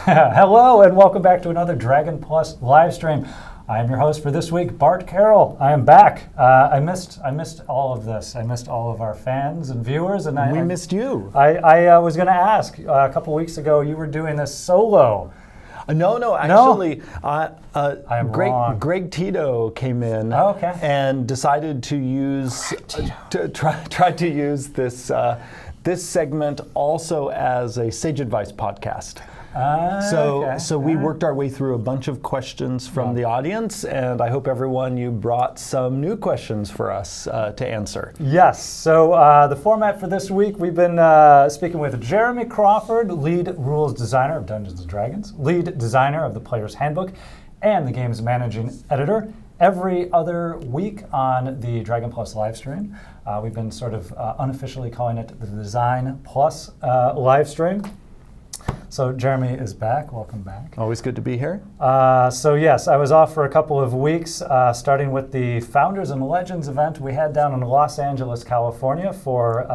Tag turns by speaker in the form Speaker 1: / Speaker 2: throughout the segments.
Speaker 1: Hello and welcome back to another Dragon Plus live stream. I am your host for this week, Bart Carroll. I am back. I missed all of this. I missed all of our fans and viewers, and
Speaker 2: we missed you.
Speaker 1: I was going to ask a couple weeks ago. You were doing this solo.
Speaker 2: No, actually,
Speaker 1: I am wrong.
Speaker 2: Greg Tito came in and decided to use try to use this segment also as a Sage Advice podcast. So we worked our way through a bunch of questions from the audience, and I hope everyone, you brought some new questions for us to answer.
Speaker 1: Yes, so the format for this week, we've been speaking with Jeremy Crawford, lead rules designer of Dungeons & Dragons, lead designer of the Player's Handbook, and the game's managing editor. Every other week on the Dragon Plus live stream, we've been sort of unofficially calling it the Design Plus live stream. So Jeremy is back. Welcome back.
Speaker 2: Always good to be here.
Speaker 1: So yes, I was off for a couple of weeks, starting with the Founders and Legends event we had down in Los Angeles, California for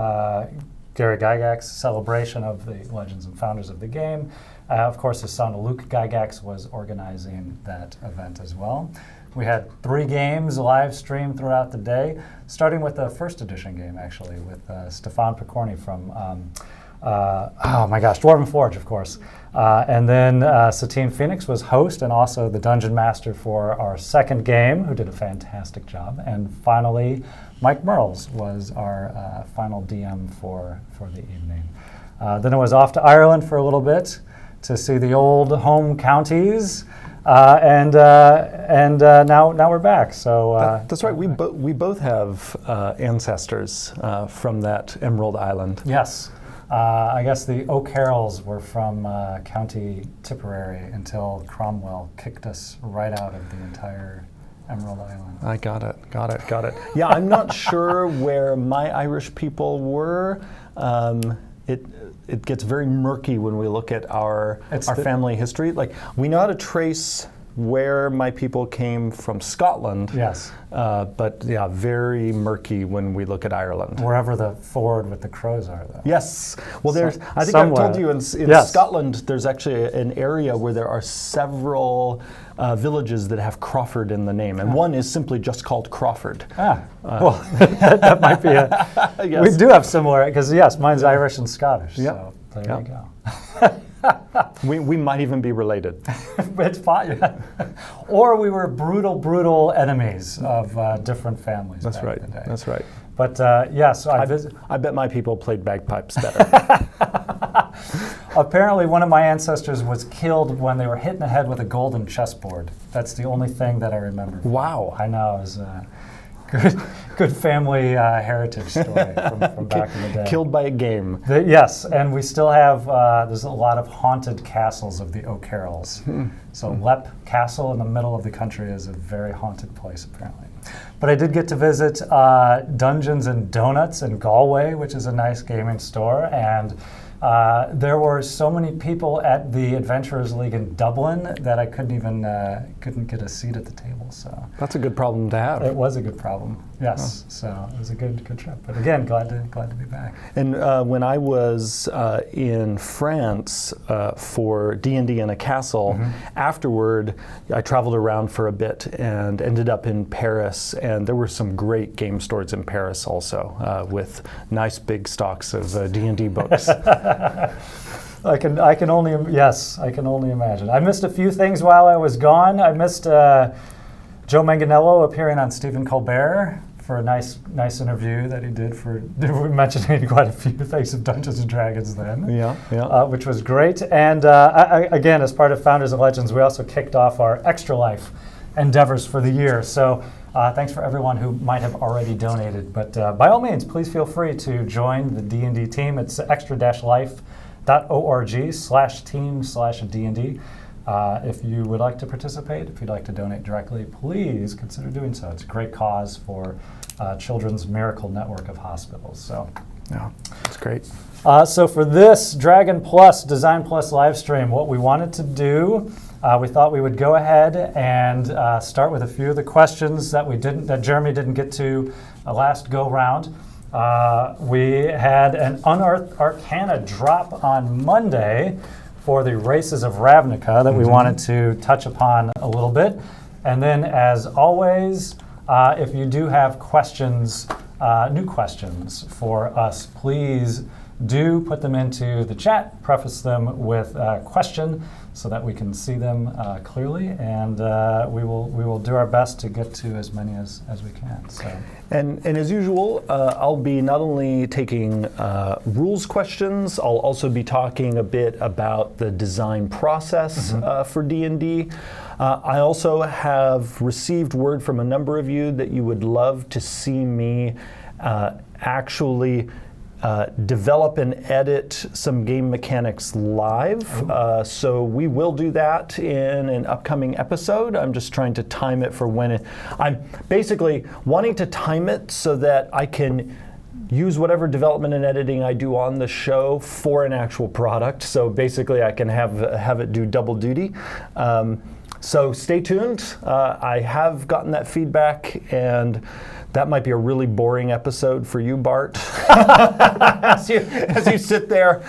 Speaker 1: Gary Gygax's celebration of the Legends and Founders of the game. Of course, his son Luke Gygax was organizing that event as well. We had 3 games live streamed throughout the day, starting with the first edition game, actually, with Stefan Picorni from Dwarven Forge, of course. And then Satine Phoenix was host and also the Dungeon Master for our second game, who did a fantastic job. And finally, Mike Merles was our final DM for the evening. Then I was off to Ireland for a little bit to see the old home counties. And now we're back. So
Speaker 2: that's right. We both have ancestors from that Emerald Island.
Speaker 1: Yes. I guess the O'Carrolls were from County Tipperary until Cromwell kicked us right out of the entire Emerald Island.
Speaker 2: I got it. Yeah, I'm not sure where my Irish people were. It gets very murky when we look at our family history. Like, we know how to trace where my people came from Scotland.
Speaker 1: Yes.
Speaker 2: But yeah, very murky when we look at Ireland.
Speaker 1: Wherever the ford with the crows are, though.
Speaker 2: Yes. Well, I think I've told you in Scotland, there's actually an area where there are several villages that have Crawford in the name, and one is simply just called Crawford.
Speaker 1: Well, that might be yes. We do have similar, because yes, mine's Irish and Scottish.
Speaker 2: Yep.
Speaker 1: So there you go.
Speaker 2: We might even be related.
Speaker 1: It's fine. Or we were brutal enemies of different families.
Speaker 2: That's
Speaker 1: back in the day.
Speaker 2: That's right.
Speaker 1: But yes,
Speaker 2: I bet my people played bagpipes better.
Speaker 1: Apparently, one of my ancestors was killed when they were hit in the head with a golden chessboard. That's the only thing that I remember.
Speaker 2: Wow.
Speaker 1: I know. It was good family heritage story from back in the day.
Speaker 2: Killed by a game.
Speaker 1: Yes, and we still have, there's a lot of haunted castles of the O'Carrolls. So Leap Castle in the middle of the country is a very haunted place, apparently. But I did get to visit Dungeons and Donuts in Galway, which is a nice gaming store, and there were so many people at the Adventurers League in Dublin that I couldn't get a seat at the table. So
Speaker 2: that's a good problem to have.
Speaker 1: It was a good problem, yes. So it was a good trip. But again, glad to be back.
Speaker 2: And when I was in France for D&D in a castle, afterward I traveled around for a bit and ended up in Paris. And there were some great game stores in Paris also, with nice big stocks of D&D books.
Speaker 1: I can only imagine. I missed a few things while I was gone. I missed Joe Manganiello appearing on Stephen Colbert for a nice interview that he did we mentioned quite a few things of Dungeons and Dragons then.
Speaker 2: Yeah.
Speaker 1: Which was great. And again, as part of Founders and Legends, we also kicked off our Extra Life endeavors for the year. So thanks for everyone who might have already donated. But by all means, please feel free to join the D&D team. It's extra-life.org/team/D&D. If you would like to participate, if you'd like to donate directly, please consider doing so. It's a great cause for Children's Miracle Network of Hospitals. So,
Speaker 2: yeah, that's great.
Speaker 1: So for this Dragon Plus, Design Plus live stream, what we wanted to do, we thought we would go ahead and start with a few of the questions that Jeremy didn't get to last go round. We had an Unearthed Arcana drop on Monday for the races of Ravnica that we wanted to touch upon a little bit. And then, as always, if you do have questions, new questions for us, please do put them into the chat, preface them with a question so that we can see them clearly, and we will do our best to get to as many as we can. So.
Speaker 2: And as usual, I'll be not only taking rules questions, I'll also be talking a bit about the design process for D&D. I also have received word from a number of you that you would love to see me actually develop and edit some game mechanics live. So we will do that in an upcoming episode. I'm just trying to time it for when I'm basically wanting to time it so that I can use whatever development and editing I do on the show for an actual product. So basically I can have it do double duty. So stay tuned. I have gotten that feedback, and that might be a really boring episode for you, Bart, as you sit there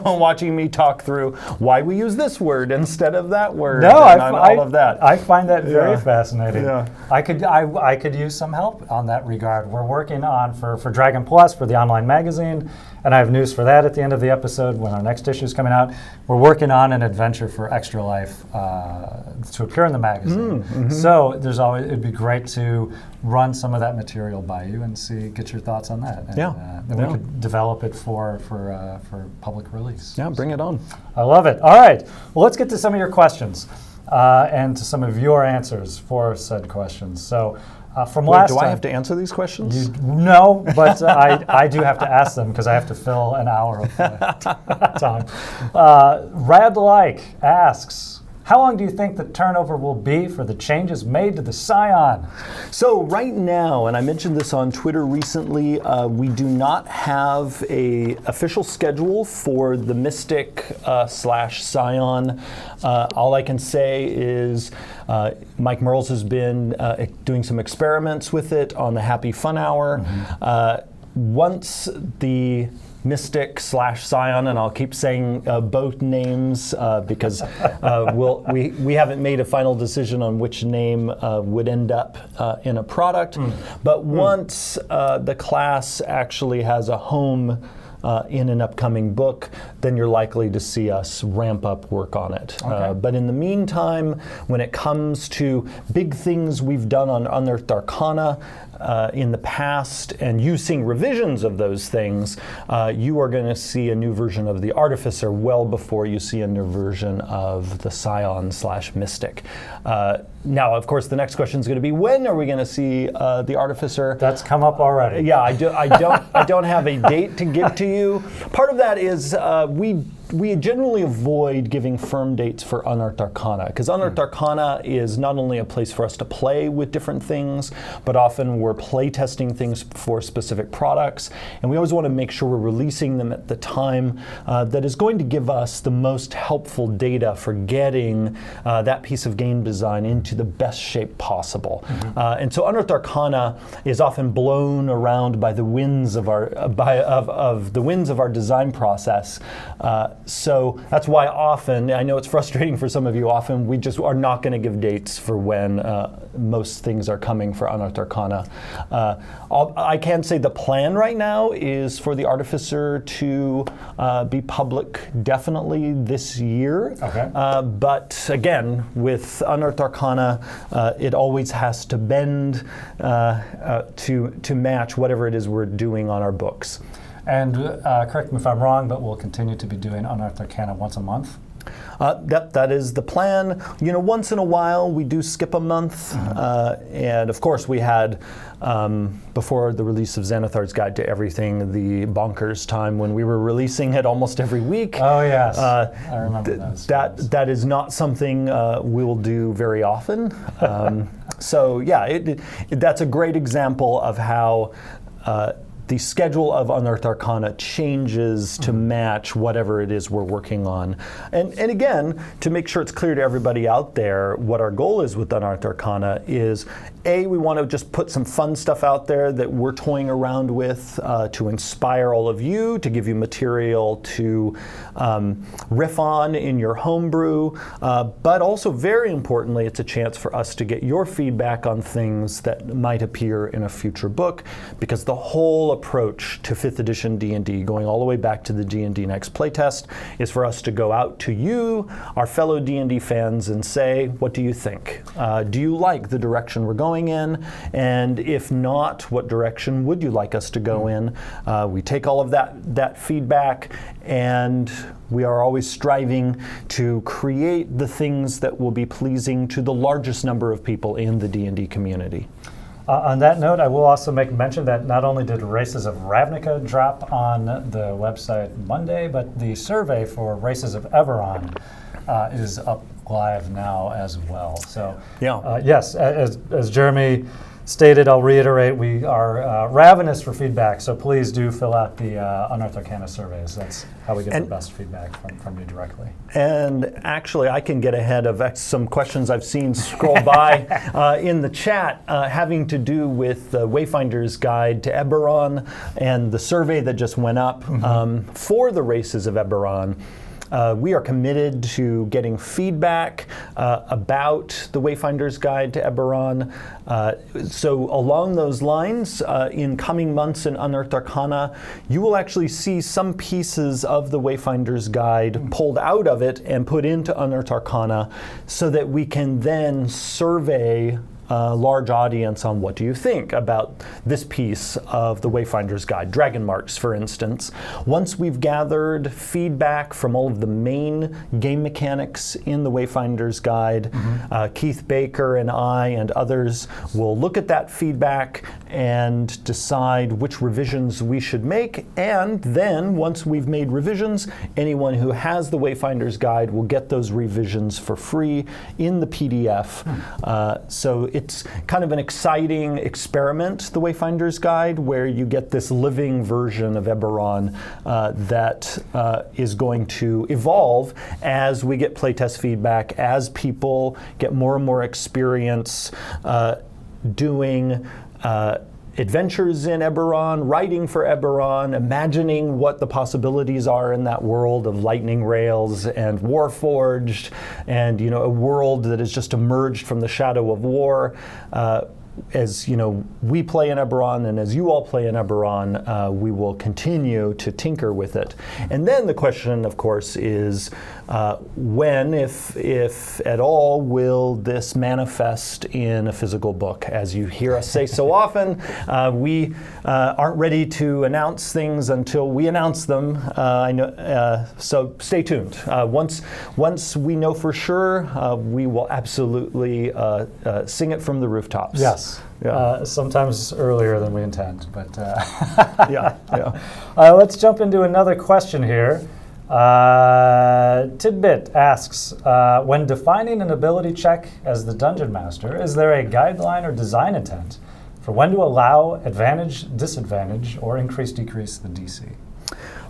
Speaker 2: watching me talk through why we use this word instead of that word.
Speaker 1: No,
Speaker 2: all of that.
Speaker 1: I find that very fascinating.
Speaker 2: Yeah.
Speaker 1: I could use some help on that regard. We're working on for Dragon Plus, for the online magazine, and I have news for that at the end of the episode when our next issue is coming out. We're working on an adventure for Extra Life to appear in the magazine. So it'd be great to run some of that material by you and get your thoughts on that. And, then we could develop it for public release.
Speaker 2: Yeah, bring it on.
Speaker 1: I love it. All right. Well, let's get to some of your questions and to some of your answers for said questions. So from last time...
Speaker 2: Do I have to answer these questions?
Speaker 1: No, but I do have to ask them because I have to fill an hour of time. Radlike asks, how long do you think the turnover will be for the changes made to the Scion?
Speaker 2: So right now, and I mentioned this on Twitter recently, we do not have an official schedule for the Mystic / Scion. All I can say is Mike Merles has been doing some experiments with it on the Happy Fun Hour. Once the Mystic / Scion, and I'll keep saying both names because we haven't made a final decision on which name would end up in a product. But once the class actually has a home in an upcoming book, then you're likely to see us ramp up work on it. But in the meantime, when it comes to big things we've done on Unearthed Arcana in the past, and you seeing revisions of those things, you are going to see a new version of the Artificer well before you see a new version of the Scion / Mystic. Now, of course, the next question is going to be, when are we going to see the Artificer?
Speaker 1: That's come up already.
Speaker 2: Yeah, I don't have a date to give to you. Part of that is we generally avoid giving firm dates for Unearthed Arcana, because Unearthed Arcana is not only a place for us to play with different things, but often we're play testing things for specific products, and we always want to make sure we're releasing them at the time that is going to give us the most helpful data for getting that piece of game design into the best shape possible. And so Unearthed Arcana is often blown around by the winds of our the winds of our design process. So that's why often, I know it's frustrating for some of you, often we just are not going to give dates for when most things are coming for Unearthed Arcana. I can say the plan right now is for the Artificer to be public definitely this year. But again, with Unearthed Arcana, it always has to bend to match whatever it is we're doing on our books.
Speaker 1: And correct me if I'm wrong, but we'll continue to be doing Unearthed Arcana once a month?
Speaker 2: That is the plan. You know, once in a while we do skip a month. And of course we had, before the release of Xanathar's Guide to Everything, the bonkers time when we were releasing it almost every week.
Speaker 1: Oh yes, I remember those.
Speaker 2: That is not something we will do very often. So yeah, that's a great example of how the schedule of Unearthed Arcana changes to match whatever it is we're working on. And again, to make sure it's clear to everybody out there, what our goal is with Unearthed Arcana is, A, we want to just put some fun stuff out there that we're toying around with to inspire all of you, to give you material to riff on in your homebrew, but also very importantly, it's a chance for us to get your feedback on things that might appear in a future book, because the whole approach to 5th edition D&D, going all the way back to the D&D Next playtest, is for us to go out to you, our fellow D&D fans, and say, what do you think? Do you like the direction we're going in? And if not, what direction would you like us to go in? We take all of that feedback, and we are always striving to create the things that will be pleasing to the largest number of people in the D&D community.
Speaker 1: On that note, I will also make mention that not only did Races of Ravnica drop on the website Monday, but the survey for Races of Emberon is up live now as well. So, yes, as Jeremy stated, I'll reiterate, we are ravenous for feedback, so please do fill out the Unearthed Arcana surveys. That's how we get the best feedback from you directly.
Speaker 2: And actually, I can get ahead of some questions I've seen scroll by in the chat having to do with the Wayfarers Guide to Emberon and the survey that just went up for the Races of Emberon. We are committed to getting feedback about the Wayfarers Guide to Emberon. So along those lines, in coming months in Unearthed Arcana, you will actually see some pieces of the Wayfarers Guide pulled out of it and put into Unearthed Arcana so that we can then survey a large audience on what do you think about this piece of the Wayfarers Guide, Dragon Marks, for instance. Once we've gathered feedback from all of the main game mechanics in the Wayfarers Guide, Keith Baker and I and others will look at that feedback and decide which revisions we should make. And then, once we've made revisions, anyone who has the Wayfarers Guide will get those revisions for free in the PDF. So it's kind of an exciting experiment, the Wayfarers Guide, where you get this living version of Emberon that is going to evolve as we get playtest feedback, as people get more and more experience doing adventures in Emberon, writing for Emberon, imagining what the possibilities are in that world of lightning rails and Warforged, and a world that has just emerged from the shadow of war. As we play in Emberon, and as you all play in Emberon, we will continue to tinker with it. And then the question, of course, is when, if at all, will this manifest in a physical book? As you hear us say so often, we aren't ready to announce things until we announce them. I know, so stay tuned. Once we know for sure, we will absolutely sing it from the rooftops.
Speaker 1: Yes. Sometimes earlier than we intend, but
Speaker 2: yeah.
Speaker 1: Let's jump into another question here. Tidbit asks, when defining an ability check as the Dungeon Master, is there a guideline or design intent for when to allow advantage, disadvantage, or increase, decrease the DC?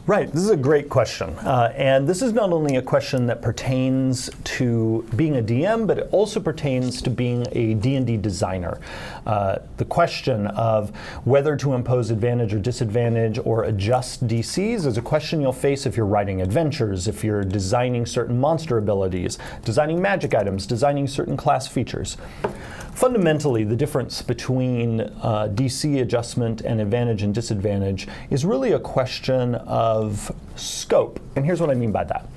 Speaker 2: Right, this is a great question. And this is not only a question that pertains to being a DM, but it also pertains to being a D&D designer. The question of whether to impose advantage or disadvantage or adjust DCs is a question you'll face if you're writing adventures, if you're designing certain monster abilities, designing magic items, designing certain class features. Fundamentally, the difference between DC adjustment and advantage and disadvantage is really a question of scope. And here's what I mean by that.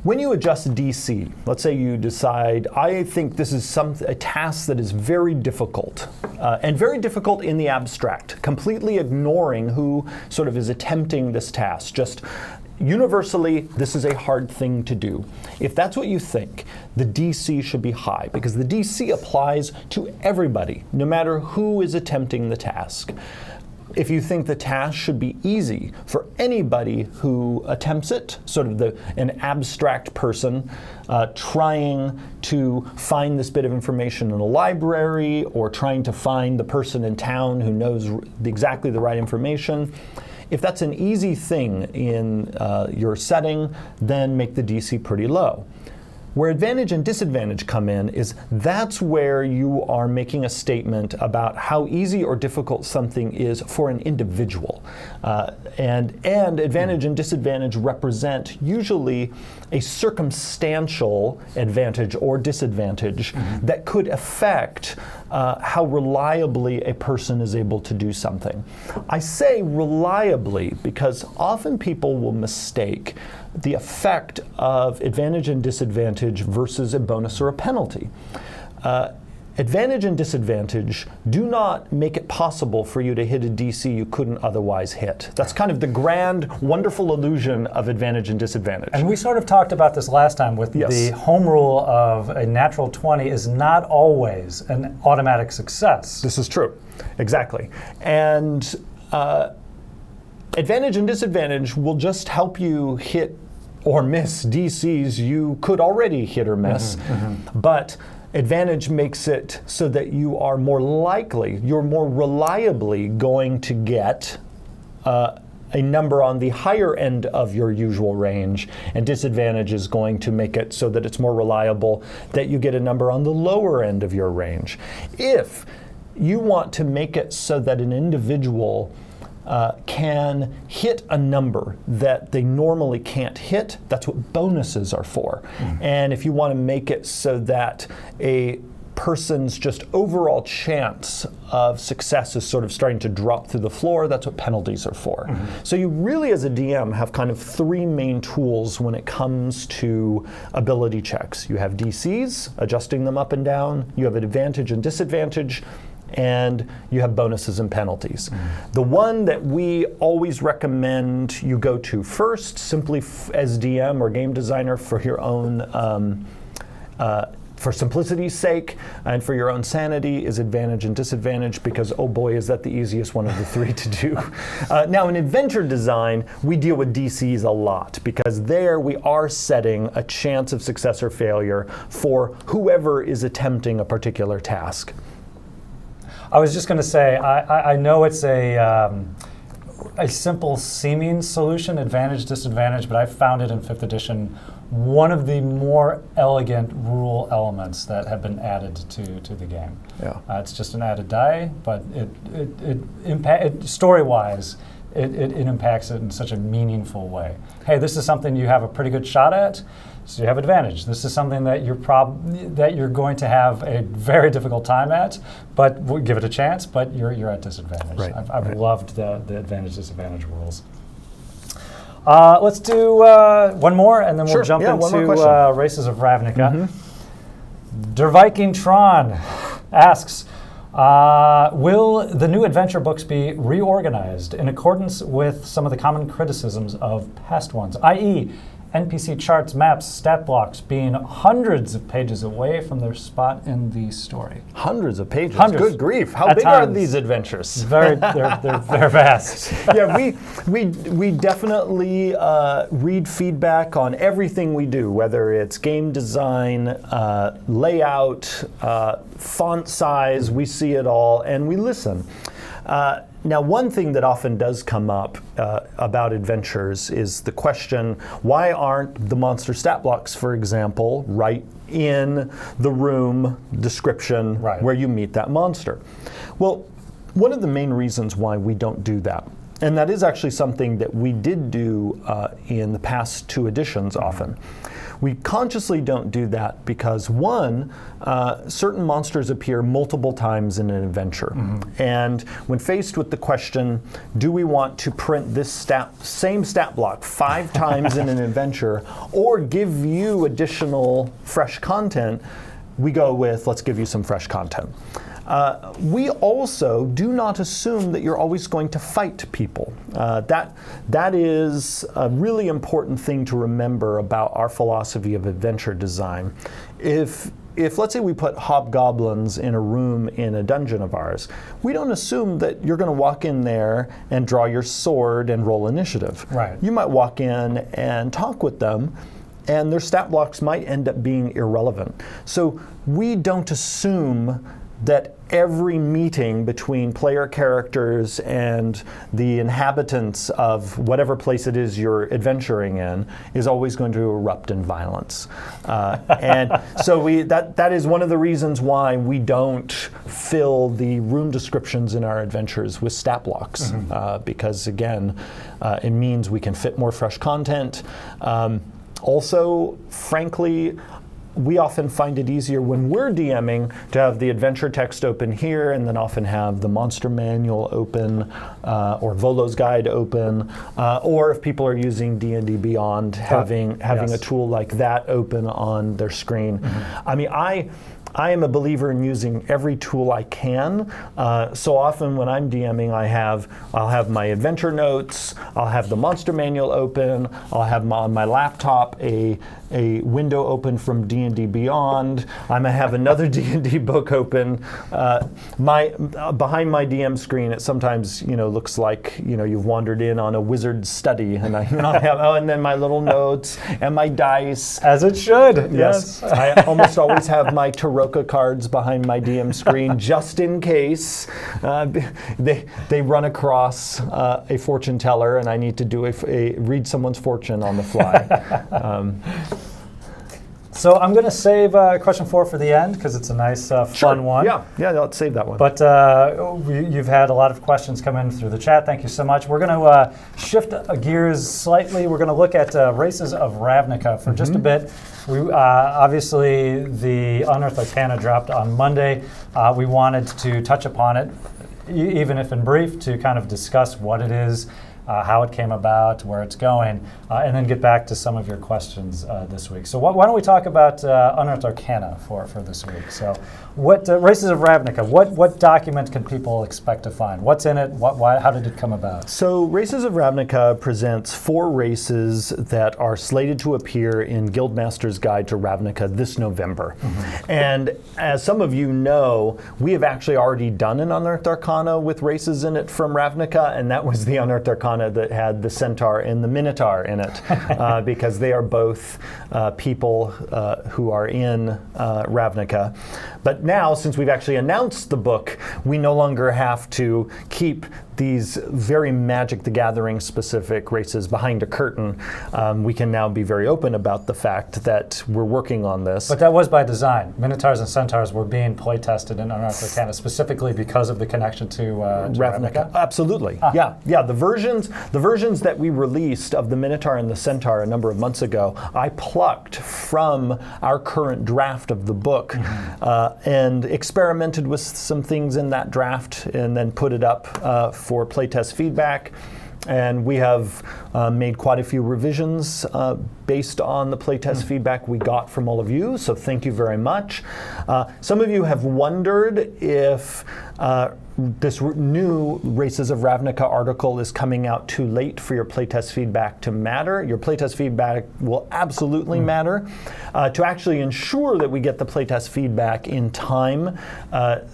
Speaker 2: When you adjust DC, let's say you decide, I think this is a task that is very difficult, and very difficult in the abstract, completely ignoring who sort of is attempting this task. Just universally, this is a hard thing to do. If that's what you think, the DC should be high, because the DC applies to everybody, no matter who is attempting the task. if you think the task should be easy for anybody who attempts it, sort of an abstract person trying to find this bit of information in a library or trying to find the person in town who knows exactly the right information, if that's an easy thing in your setting, then make the DC pretty low. Where advantage and disadvantage come in is that's where you are making a statement about how easy or difficult something is for an individual. And advantage and disadvantage represent usually a circumstantial advantage or disadvantage that could affect how reliably a person is able to do something. I say reliably because often people will mistake the effect of advantage and disadvantage versus a bonus or a penalty. Advantage and disadvantage do not make it possible for you to hit a DC you couldn't otherwise hit. That's kind of the grand, wonderful illusion of advantage and disadvantage.
Speaker 1: And we sort of talked about this last time with the home rule of a natural 20 is not always an automatic success.
Speaker 2: This is true, exactly. And advantage and disadvantage will just help you hit or miss DCs you could already hit or miss, but advantage makes it so that you are more likely, you're more reliably going to get a number on the higher end of your usual range, and disadvantage is going to make it so that it's more reliable that you get a number on the lower end of your range. If you want to make it so that an individual can hit a number that they normally can't hit, that's what bonuses are for. And if you want to make it so that a person's just overall chance of success is sort of starting to drop through the floor, that's what penalties are for. So you really, as a DM, have kind of three main tools when it comes to ability checks. You have DCs, adjusting them up and down, you have advantage and disadvantage, and you have bonuses and penalties. The one that we always recommend you go to first, simply as DM or game designer for your own, for simplicity's sake and for your own sanity, is advantage and disadvantage, because oh boy, is that the easiest one of the three to do. Now in adventure design, we deal with DCs a lot, because there we are setting a chance of success or failure for whoever is attempting a particular task.
Speaker 1: I was just going to say, I know it's a simple seeming solution, advantage, disadvantage, but I found it in 5th edition one of the more elegant rule elements that have been added to the game.
Speaker 2: Yeah.
Speaker 1: It's just an added die, but story-wise, it impacts it in such a meaningful way. Hey, this is something you have a pretty good shot at, so you have advantage. This is something that you're going to have a very difficult time at, but we'll give it a chance, but you're at disadvantage.
Speaker 2: Right.
Speaker 1: I've loved the advantage-disadvantage rules. Let's do one more, and then we'll jump into Races of Ravnica. Der Viking Tron asks, will the new adventure books be reorganized in accordance with some of the common criticisms of past ones, i.e., NPC charts, maps, stat blocks being hundreds of pages away from their spot in the story?
Speaker 2: Hundreds of pages?
Speaker 1: Hundreds.
Speaker 2: Good grief. How
Speaker 1: At
Speaker 2: big
Speaker 1: times,
Speaker 2: are these adventures?
Speaker 1: They're vast.
Speaker 2: Yeah, we definitely read feedback on everything we do, whether it's game design, layout, font size, we see it all, and we listen. Now, one thing that often does come up about adventures is the question, why aren't the monster stat blocks, for example, right in the room description where you meet that monster? Well, one of the main reasons why we don't do that, and that is actually something that we did do in the past 2 editions often. We consciously don't do that because, one, certain monsters appear multiple times in an adventure. And when faced with the question, do we want to print this same stat block 5 times in an adventure, or give you additional fresh content, we go with, let's give you some fresh content. We also do not assume that you're always going to fight people. That is a really important thing to remember about our philosophy of adventure design. If if let's say we put hobgoblins in a room in a dungeon of ours, we don't assume that you're going to walk in there and draw your sword and roll initiative.
Speaker 1: Right.
Speaker 2: You might walk in and talk with them, and their stat blocks might end up being irrelevant. So we don't assume that every meeting between player characters and the inhabitants of whatever place it is you're adventuring in is always going to erupt in violence. And so that is one of the reasons why we don't fill the room descriptions in our adventures with stat blocks, because again, it means we can fit more fresh content. Also, frankly, we often find it easier when we're DMing to have the adventure text open here and then often have the monster manual open or Volo's guide open, or if people are using D&D Beyond, having a tool like that open on their screen. I mean, I am a believer in using every tool I can. So often when I'm DMing, I'll have my adventure notes, I'll have the monster manual open, I'll have on my laptop a window open from D&D Beyond. I might have another D&D book open. Behind my DM screen, it sometimes looks like you've wandered in on a wizard's study, and I have and then my little notes and my dice.
Speaker 1: As it should. Yes.
Speaker 2: I almost always have my Taroka cards behind my DM screen just in case they run across a fortune teller and I need to read someone's fortune on the fly.
Speaker 1: So I'm going to save question 4 for the end because it's a nice, fun one.
Speaker 2: Yeah, let's save that one.
Speaker 1: But you've had a lot of questions come in through the chat. Thank you so much. We're going to shift gears slightly. We're going to look at Races of Ravnica for just a bit. We obviously, the Unearthed Arcana dropped on Monday. We wanted to touch upon it, even if in brief, to kind of discuss what it is, how it came about, where it's going, and then get back to some of your questions this week. So why don't we talk about Unearthed Arcana for this week? So what Races of Ravnica, what document can people expect to find? What's in it? How did it come about?
Speaker 2: So Races of Ravnica presents 4 races that are slated to appear in Guildmaster's Guide to Ravnica this November. And as some of you know, we have actually already done an Unearthed Arcana with races in it from Ravnica, and that was the Unearthed Arcana that had the Centaur and the Minotaur in it, because they are both people who are in Ravnica. But now, since we've actually announced the book, we no longer have to keep these very Magic the Gathering specific races behind a curtain. We can now be very open about the fact that we're working on this.
Speaker 1: But that was by design. Minotaurs and Centaurs were being play tested in Unearthed Arcana specifically because of the connection to Ravnica.
Speaker 2: Absolutely. Yeah. The versions that we released of the Minotaur and the Centaur a number of months ago, I plucked from our current draft of the book and experimented with some things in that draft and then put it up for playtest feedback. And we have made quite a few revisions based on the playtest feedback we got from all of you, so thank you very much. Some of you have wondered if this new Races of Ravnica article is coming out too late for your playtest feedback to matter. Your playtest feedback will absolutely matter. To actually ensure that we get the playtest feedback in time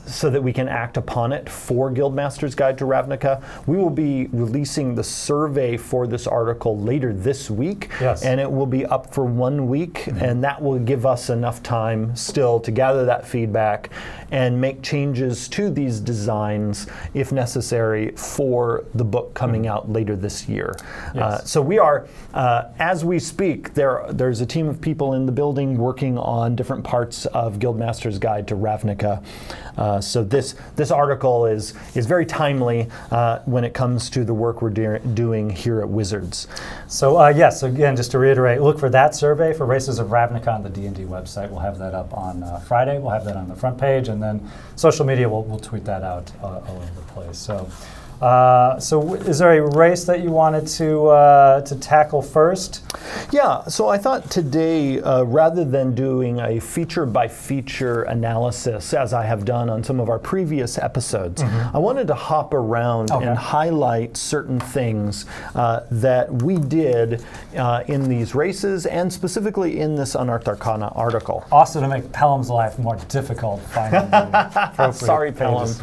Speaker 2: so that we can act upon it for Guildmaster's Guide to Ravnica, we will be releasing the survey for this article later this week, and it will be up for 1 week, and that will give us enough time still to gather that feedback and make changes to these designs if necessary for the book coming out later this year. So we are, as we speak, there's a team of people in the building working on different parts of Guildmaster's Guide to Ravnica. So this article is very timely when it comes to the work we're doing here at Wizards.
Speaker 1: So yes, again, just to reiterate, look for that survey for Races of Ravnica on the D&D website. We'll have that up on Friday. We'll have that on the front page, and then social media, we'll tweet that out all over the place. So So is there a race that you wanted to tackle first?
Speaker 2: Yeah, so I thought today, rather than doing a feature-by-feature analysis, as I have done on some of our previous episodes, I wanted to hop around and highlight certain things that we did in these races, and specifically in this Unearthed Arcana article.
Speaker 1: Also to make Pelham's life more difficult, finding the appropriate
Speaker 2: Sorry, Pelham.
Speaker 1: pages.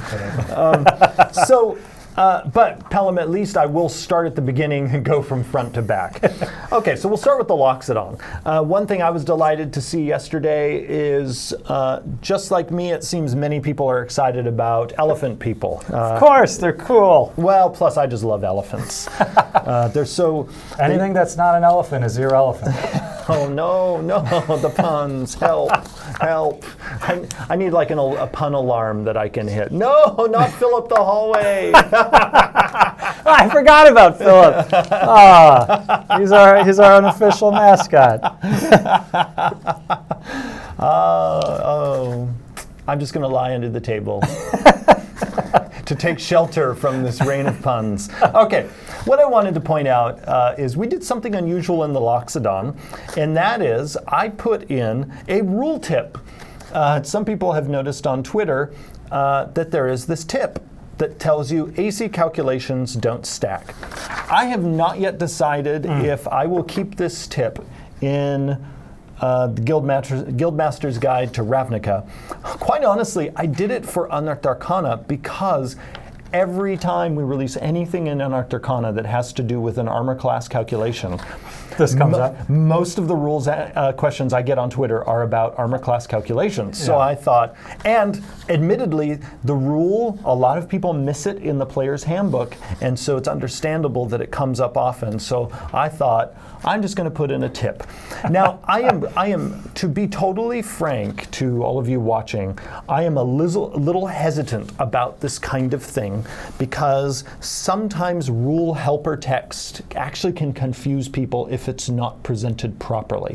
Speaker 2: But Pelham, at least I will start at the beginning and go from front to back. Okay, so we'll start with the Loxodon. One thing I was delighted to see yesterday is, just like me, it seems many people are excited about elephant people.
Speaker 1: Of course, they're cool.
Speaker 2: Well, plus I just love elephants. They're so...
Speaker 1: Anything that's not an elephant is irrelevant.
Speaker 2: Oh, no, the puns. Help. I need like a pun alarm that I can hit. No, not Philip the hallway.
Speaker 1: I forgot about Philip. He's our unofficial mascot.
Speaker 2: I'm just going to lie under the table to take shelter from this rain of puns. Okay, what I wanted to point out is we did something unusual in the Loxodon, and that is I put in a rule tip. Some people have noticed on Twitter that there is this tip that tells you AC calculations don't stack. I have not yet decided if I will keep this tip in the Guildmaster's Guide to Ravnica. Quite honestly, I did it for Unearthed Arcana because every time we release anything in Unearthed Arcana that has to do with an armor class calculation,
Speaker 1: this comes up.
Speaker 2: Most of the rules questions I get on Twitter are about armor class calculations. Yeah. So I thought, and admittedly, the rule, a lot of people miss it in the player's handbook, and so it's understandable that it comes up often. So I thought, I'm just going to put in a tip. Now, I am, to be totally frank to all of you watching, I am a little hesitant about this kind of thing because sometimes rule helper text actually can confuse people if it's not presented properly,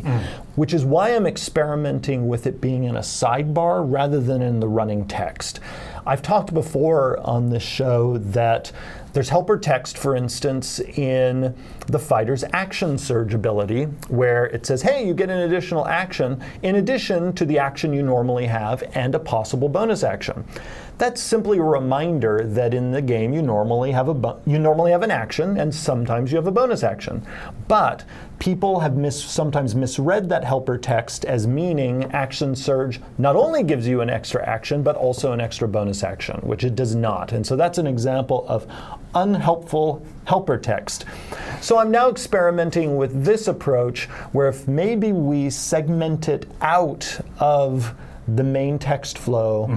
Speaker 2: which is why I'm experimenting with it being in a sidebar rather than in the running text. I've talked before on this show that there's helper text, for instance, in the fighter's action surge ability, where it says, hey, you get an additional action in addition to the action you normally have and a possible bonus action. That's simply a reminder that in the game you normally have an action and sometimes you have a bonus action. But people have sometimes misread that helper text as meaning action surge not only gives you an extra action, but also an extra bonus action, which it does not. And so that's an example of unhelpful helper text. So I'm now experimenting with this approach where if maybe we segment it out of the main text flow,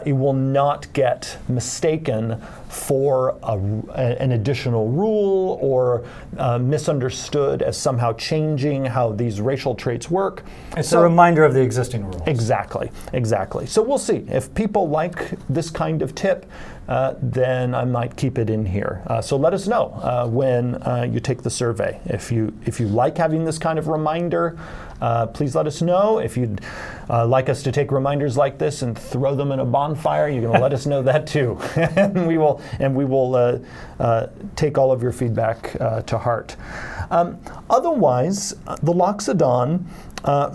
Speaker 2: it will not get mistaken for an additional rule or misunderstood as somehow changing how these racial traits work.
Speaker 1: It's a reminder of the existing rules.
Speaker 2: Exactly. So we'll see. If people like this kind of tip, then I might keep it in here. So let us know when you take the survey. If you like having this kind of reminder, please let us know. If you'd like us to take reminders like this and throw them in a bonfire, you're going to let us know that too. and we will take all of your feedback to heart. Otherwise, the Loxodon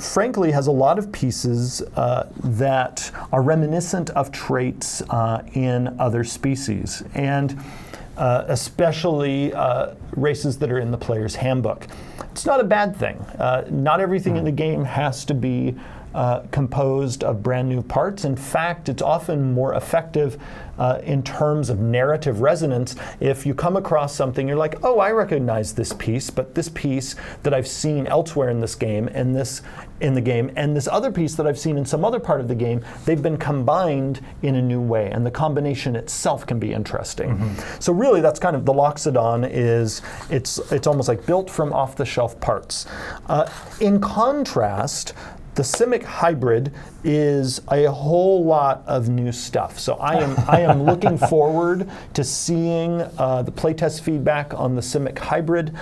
Speaker 2: frankly has a lot of pieces that are reminiscent of traits in other species, and especially races that are in the player's handbook. It's not a bad thing. Not everything in the game has to be composed of brand new parts. In fact, it's often more effective in terms of narrative resonance. If you come across something, you're like, oh, I recognize this piece, but this piece that I've seen elsewhere in this game, and this in the game, and this other piece that I've seen in some other part of the game, they've been combined in a new way, and the combination itself can be interesting. So really, that's kind of the Loxodon is, it's almost like built from off-the-shelf parts. In contrast, the Simic Hybrid is a whole lot of new stuff. So I am looking forward to seeing the playtest feedback on the Simic Hybrid.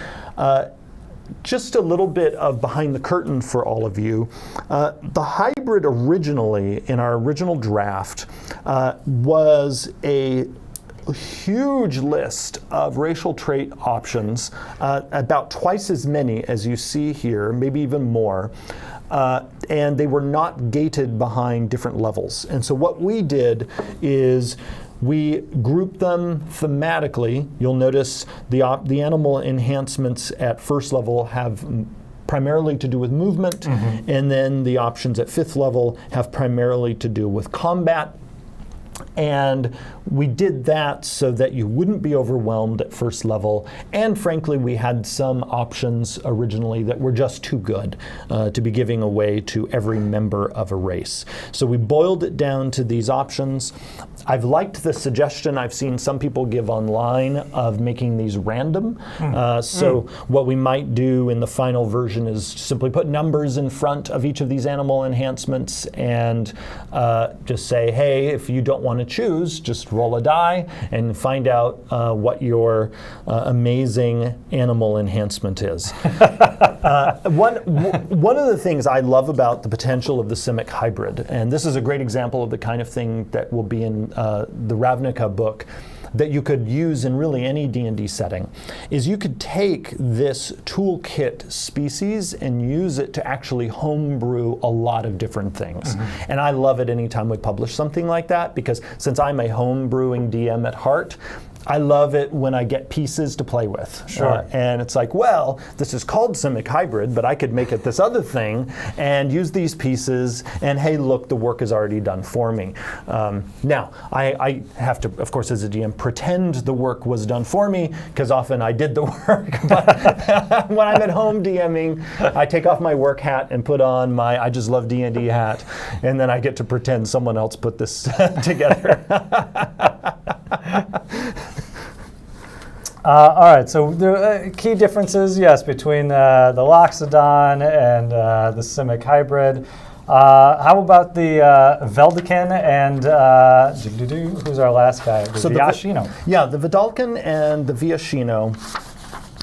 Speaker 2: Just a little bit of behind the curtain for all of you. The Hybrid originally, in our original draft, was a huge list of racial trait options, about twice as many as you see here, maybe even more. And they were not gated behind different levels. And so what we did is we grouped them thematically. You'll notice the animal enhancements at first level have primarily to do with movement, and then the options at 5th level have primarily to do with combat. And we did that so that you wouldn't be overwhelmed at first level. And frankly, we had some options originally that were just too good to be giving away to every member of a race. So we boiled it down to these options. I've liked the suggestion I've seen some people give online of making these random. So what we might do in the final version is simply put numbers in front of each of these animal enhancements and just say, hey, if you don't want to choose, just roll a die and find out what your amazing animal enhancement is. One of the things I love about the potential of the Simic hybrid, and this is a great example of the kind of thing that will be in the Ravnica book that you could use in really any D&D setting, is you could take this toolkit species and use it to actually homebrew a lot of different things. And I love it anytime we publish something like that, because since I'm a homebrewing DM at heart, I love it when I get pieces to play with.
Speaker 1: Sure.
Speaker 2: And it's like, well, this is called Simic Hybrid, but I could make it this other thing and use these pieces, and hey, look, the work is already done for me. Now, I have to, of course, as a DM, pretend the work was done for me, because often I did the work. But when I'm at home DMing, I take off my work hat and put on my I just love D&D hat, and then I get to pretend someone else put this together.
Speaker 1: All right, so the key differences, yes, between the Loxodon and the Simic hybrid. How about the Veldekin and who's our last guy? The Viashino.
Speaker 2: Yeah, the Vedalken and the Viashino.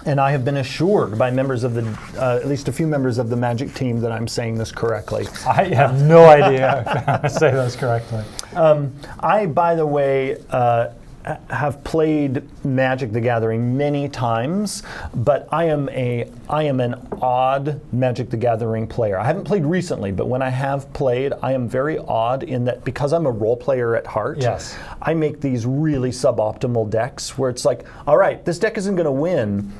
Speaker 2: And I have been assured by members of the, at least a few members of the Magic team, that I'm saying this correctly.
Speaker 1: I have no idea if I say those correctly.
Speaker 2: I, by the way, have played Magic the Gathering many times, but I am an odd Magic the Gathering player. I haven't played recently, but when I have played, I am very odd in that because I'm a role player at heart,
Speaker 1: yes,
Speaker 2: I make these really suboptimal decks where it's like, all right, this deck isn't going to win,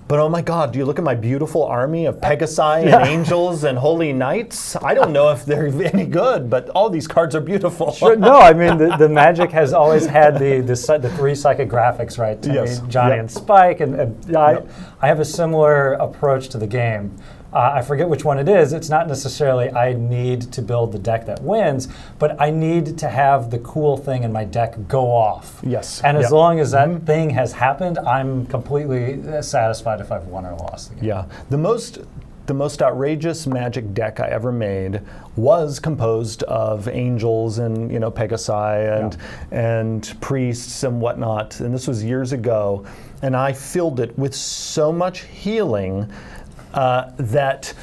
Speaker 2: but oh my God, do you look at my beautiful army of Pegasi and Angels and Holy Knights? I don't know if they're any good, but all these cards are beautiful.
Speaker 1: Sure. No, I mean, the Magic has always had the 3 psychic graphics, right? Timmy, Johnny, and Spike. And I have a similar approach to the game. I forget which one it is. It's not necessarily I need to build the deck that wins, but I need to have the cool thing in my deck go off.
Speaker 2: Yes.
Speaker 1: And as long as that thing has happened, I'm completely satisfied if I've won or lost the game.
Speaker 2: Yeah. The most outrageous Magic deck I ever made was composed of angels and Pegasi and priests and whatnot. And this was years ago, and I filled it with so much healing that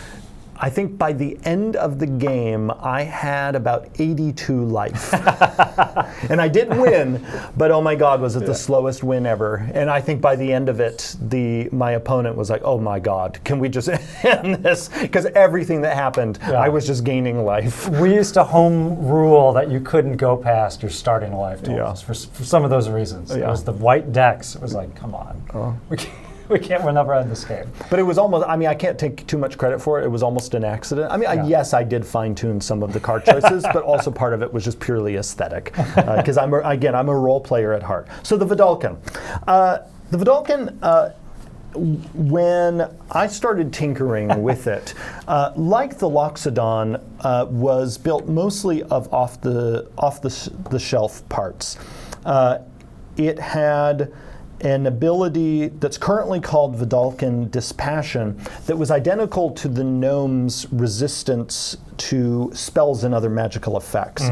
Speaker 2: I think by the end of the game, I had about 82 life. And I did win, but oh my God, was it the slowest win ever. And I think by the end of it, my opponent was like, oh my God, can we just end this? Because everything that happened, I was just gaining life.
Speaker 1: We used to home rule that you couldn't go past your starting life totals for some of those reasons. It was the white decks. It was like, come on. We're never in this game.
Speaker 2: But it was almost, I can't take too much credit for it. It was almost an accident. Yes, I did fine-tune some of the card choices, but also part of it was just purely aesthetic. Because I'm a role player at heart. So the Vedalken. When I started tinkering with it, like the Loxodon, was built mostly of off the shelf parts. It had an ability that's currently called Vedalken Dispassion that was identical to the gnome's resistance to spells and other magical effects.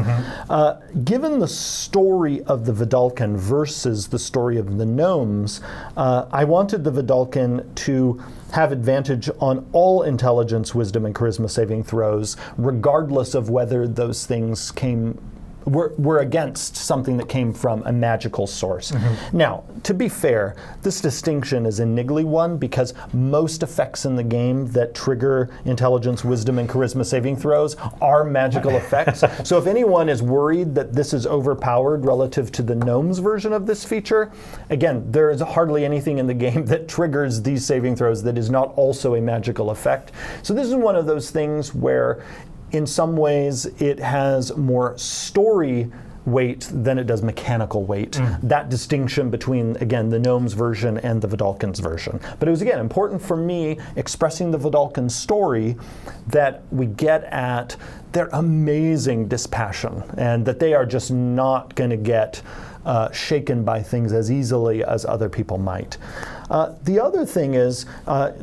Speaker 2: Given the story of the Vedalken versus the story of the gnomes, I wanted the Vedalken to have advantage on all intelligence, wisdom, and charisma saving throws, regardless of whether those things came we're against something that came from a magical source. Now, to be fair, this distinction is a niggly one because most effects in the game that trigger intelligence, wisdom, and charisma saving throws are magical effects. So if anyone is worried that this is overpowered relative to the gnomes version of this feature, again, there is hardly anything in the game that triggers these saving throws that is not also a magical effect. So this is one of those things where in some ways it has more story weight than it does mechanical weight. That distinction between, again, the gnomes version and the Vidalcan's version. But it was, again, important for me expressing the Vidalcan story that we get at their amazing dispassion and that they are just not going to get shaken by things as easily as other people might. The other thing is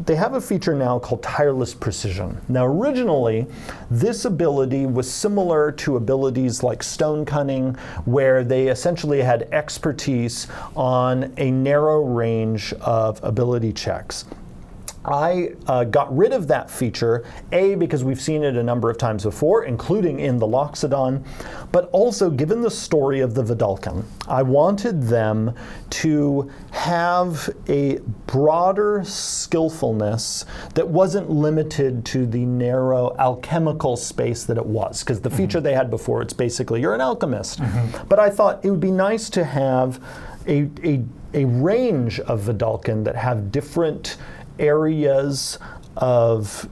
Speaker 2: they have a feature now called Tireless Precision. Now originally, this ability was similar to abilities like Stone Cunning, where they essentially had expertise on a narrow range of ability checks. I got rid of that feature, A, because we've seen it a number of times before, including in the Loxodon, but also given the story of the Vidalcan, I wanted them to have a broader skillfulness that wasn't limited to the narrow alchemical space that it was, because the feature they had before, it's basically you're an alchemist. But I thought it would be nice to have a range of Vidalcan that have different areas of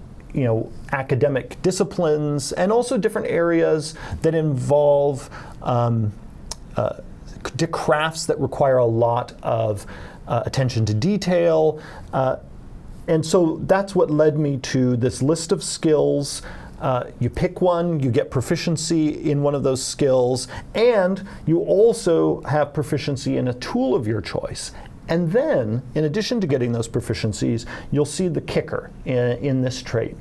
Speaker 2: academic disciplines and also different areas that involve crafts that require a lot of attention to detail. And so that's what led me to this list of skills. You pick one, you get proficiency in one of those skills, and you also have proficiency in a tool of your choice. And then, in addition to getting those proficiencies, you'll see the kicker in this trait.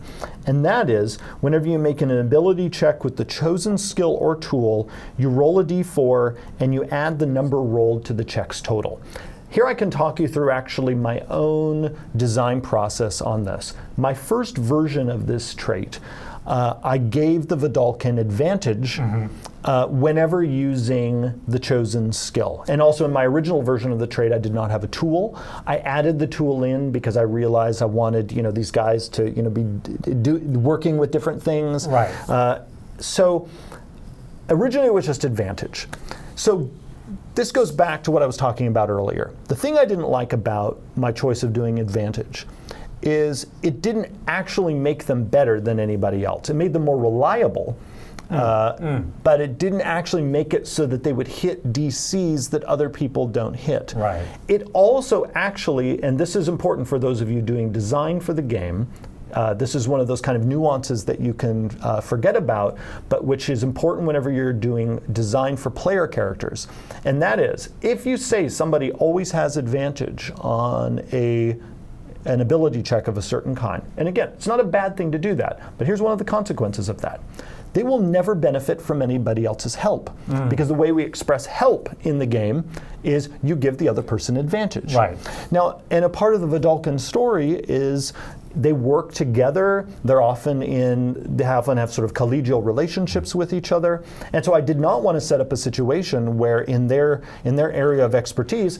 Speaker 2: And that is, whenever you make an ability check with the chosen skill or tool, you roll a d4 and you add the number rolled to the check's total. Here I can talk you through actually my own design process on this. My first version of this trait, I gave the Vidalcan advantage whenever using the chosen skill. And also in my original version of the trait, I did not have a tool. I added the tool in because I realized I wanted these guys to be working with different things.
Speaker 1: Right.
Speaker 2: So originally it was just advantage. So this goes back to what I was talking about earlier. The thing I didn't like about my choice of doing advantage is it didn't actually make them better than anybody else. It made them more reliable, but it didn't actually make it so that they would hit DCs that other people don't hit.
Speaker 1: Right.
Speaker 2: It also actually, and this is important for those of you doing design for the game, this is one of those kind of nuances that you can forget about, but which is important whenever you're doing design for player characters. And that is, if you say somebody always has advantage on an ability check of a certain kind, and again, it's not a bad thing to do that, but here's one of the consequences of that. They will never benefit from anybody else's help, because the way we express help in the game is you give the other person advantage.
Speaker 1: Right.
Speaker 2: Now, and a part of the Vidalcan story is they work together. They often have sort of collegial relationships with each other. And so I did not want to set up a situation where in their area of expertise,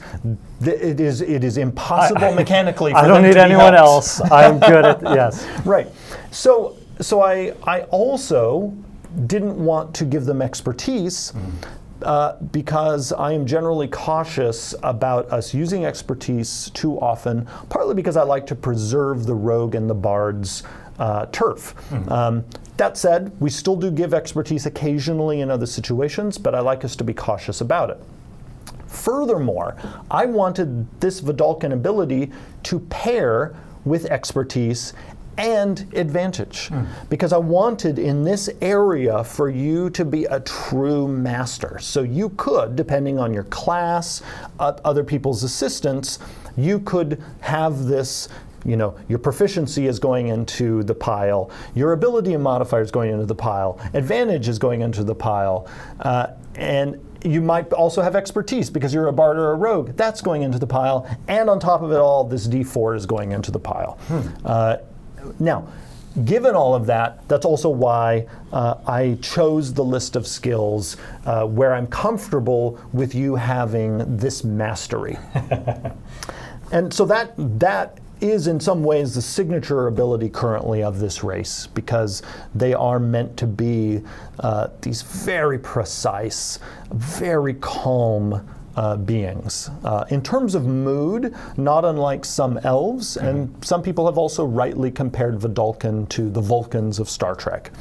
Speaker 2: it is impossible mechanically for them to
Speaker 1: I don't need anyone else. I'm good at, yes.
Speaker 2: Right. So I also didn't want to give them expertise because I am generally cautious about us using expertise too often, partly because I like to preserve the rogue and the bard's turf. That said, we still do give expertise occasionally in other situations, but I like us to be cautious about it. Furthermore, I wanted this Vidalcan ability to pair with expertise and advantage, because I wanted in this area for you to be a true master. So you could, depending on your class, other people's assistance, you could have this, your proficiency is going into the pile, your ability and modifier is going into the pile, advantage is going into the pile, and you might also have expertise because you're a bard or a rogue, that's going into the pile, and on top of it all, this D4 is going into the pile. Now, given all of that, that's also why I chose the list of skills where I'm comfortable with you having this mastery. And so that is in some ways the signature ability currently of this race, because they are meant to be these very precise, very calm beings. In terms of mood, not unlike some elves, and some people have also rightly compared Vidalcan to the Vulcans of Star Trek.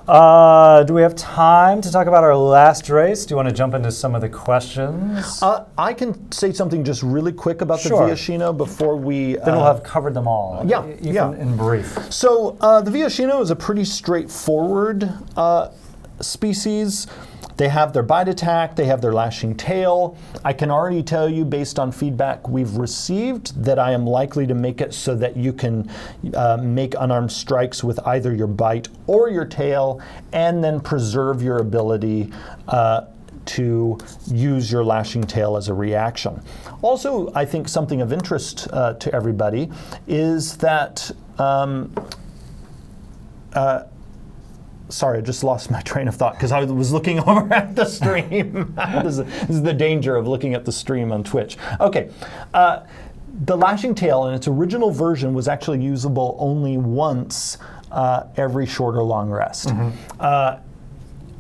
Speaker 1: Do we have time to talk about our last race? Do you want to jump into some of the questions?
Speaker 2: I can say something just really quick about the Viashino before we...
Speaker 1: Then we'll have covered them all,
Speaker 2: even
Speaker 1: in brief.
Speaker 2: So the Viashino is a pretty straightforward species. They have their bite attack, they have their lashing tail. I can already tell you, based on feedback we've received, that I am likely to make it so that you can make unarmed strikes with either your bite or your tail, and then preserve your ability to use your lashing tail as a reaction. Also, I think something of interest to everybody is that sorry, I just lost my train of thought because I was looking over at the stream. This is the danger of looking at the stream on Twitch. Okay. The lashing tail in its original version was actually usable only once every short or long rest.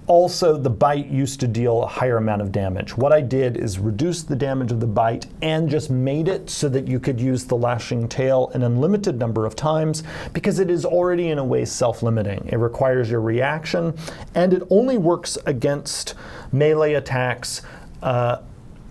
Speaker 2: Also, the bite used to deal a higher amount of damage. What I did is reduce the damage of the bite and just made it so that you could use the lashing tail an unlimited number of times, because it is already in a way self-limiting. It requires your reaction, and it only works against melee attacks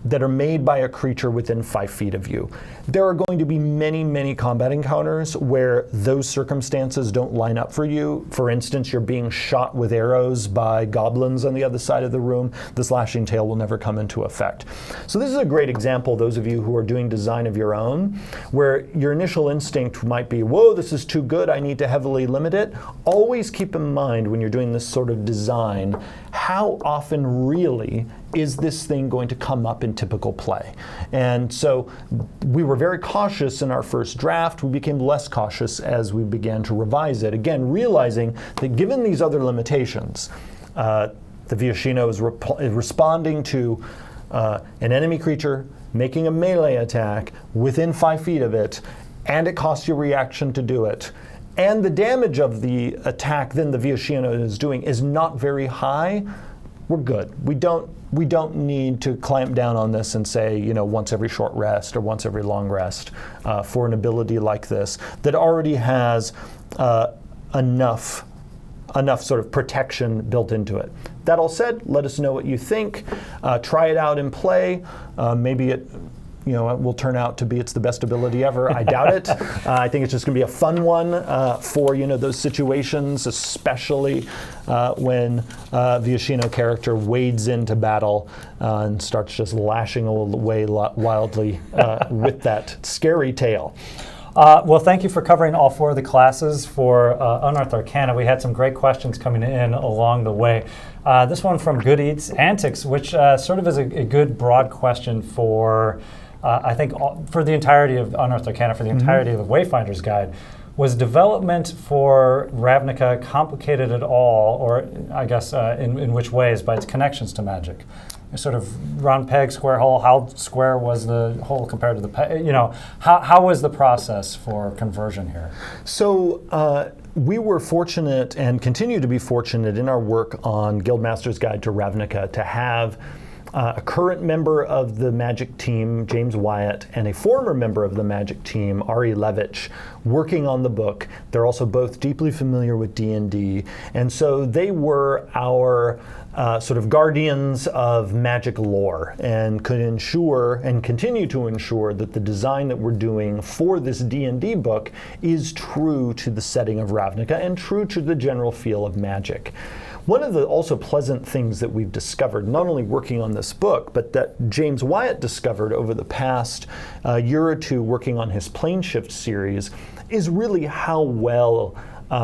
Speaker 2: that are made by a creature within 5 feet of you. There are going to be many, many combat encounters where those circumstances don't line up for you. For instance, you're being shot with arrows by goblins on the other side of the room. This lashing tail will never come into effect. So this is a great example, those of you who are doing design of your own, where your initial instinct might be, whoa, this is too good, I need to heavily limit it. Always keep in mind when you're doing this sort of design, how often really is this thing going to come up in typical play? And so we were very cautious in our first draft. We became less cautious as we began to revise it. Again, realizing that given these other limitations, the Viashino is responding to an enemy creature making a melee attack within 5 feet of it, and it costs you a reaction to do it. And the damage of the attack then the Viashino is doing is not very high. We're good. We don't need to clamp down on this and say, once every short rest or once every long rest for an ability like this that already has enough sort of protection built into it. That all said, let us know what you think. Try it out in play. Maybe it will turn out to be it's the best ability ever. I doubt it. I think it's just going to be a fun one for those situations, especially when the Viashino character wades into battle and starts just lashing away wildly with that scary tail.
Speaker 1: Well, thank you for covering all 4 of the classes for Unearthed Arcana. We had some great questions coming in along the way. This one from Good Eats Antics, which sort of is a good broad question for I think for the entirety of Unearthed Arcana, for the entirety of the Wayfinder's Guide. Was development for Ravnica complicated at all, or I guess in which ways, by its connections to magic? Sort of round peg, square hole. How square was the hole compared to the peg? How was the process for conversion here?
Speaker 2: So we were fortunate and continue to be fortunate in our work on Guildmaster's Guide to Ravnica to have a current member of the Magic team, James Wyatt, and a former member of the Magic team, Ari Levitch, working on the book. They're also both deeply familiar with D&D, and so they were our sort of guardians of magic lore and could ensure and continue to ensure that the design that we're doing for this D&D book is true to the setting of Ravnica and true to the general feel of magic. One of the also pleasant things that we've discovered, not only working on this book, but that James Wyatt discovered over the past year or two working on his Plane Shift series, is really how well